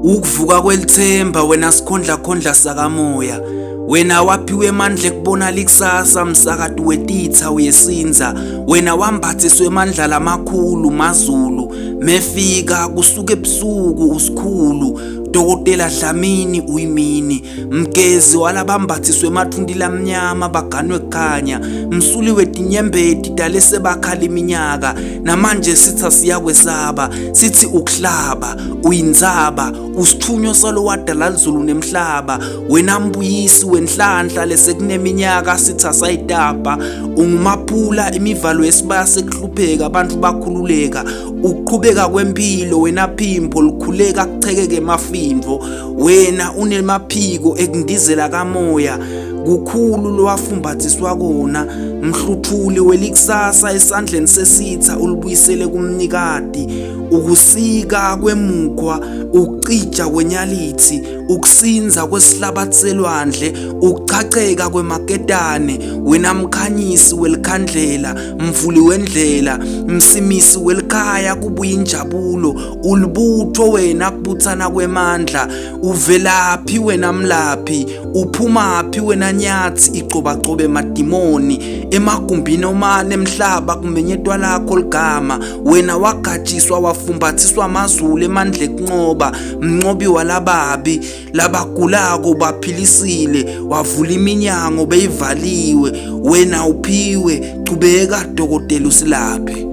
Ukuvuka kwelithemba wena sikhondla khondla sakamoya, wena waphiwe emandla ekubona likusasa msakadu wetitha uyesinza, wena wambathiswe emandla lamakhulu mazulu, mefika kusuka ebusuku usikhulu, Dokotela Dlamini uyimini, mgezi walabambathiswe emathundi lamnyama baganwe kukhanya, msuli wetinyembeti dale sebakhala iminyaka, namanje sithi siyakwesaba, sithi ukuhlaba, uyinzaba, usithunywa salo wadala izulu nemhlaba, wena mbuyisi wenhlanhla lesekuneminyaka sithi asayitapa, ungumaphula imivalo yesibaya sekuhlupheka abantu bakhululeka, ukuqhubeka kwempilo wena phimbo likhuleka kuchekeke emafindvo, wena unemaphiko ekundizela kamoya, kukhulu lowafumbathiswa kona, mhluthuli welikusasa esandleni sesitha ulibuyisele kumnikati, ukusika kwemukhwa, ukucija kwenyalithi, ukusinza kwesihlabatselwandle, ukuchacheka kwemaketane, wena mkhanyisi welikhandlela, mvuli wendlela, msimisi welikhaya kubuya injabulo, ulibutho wena kubuthana kwemandla, uvelaphi wena mlaphi, uphumaphi wena nyathi igcobacobe emadimoni, emagumbini omane emhlaba kumenyetwa lakho ligama, wena wagatshiswa wafumbathiswa amazulu emandla ekunqoba, mnqobi walababi, labagulako baphilisile, wavula iminyango beyivaliwe, wena uphiwe, chubeka dokotela usilaphe.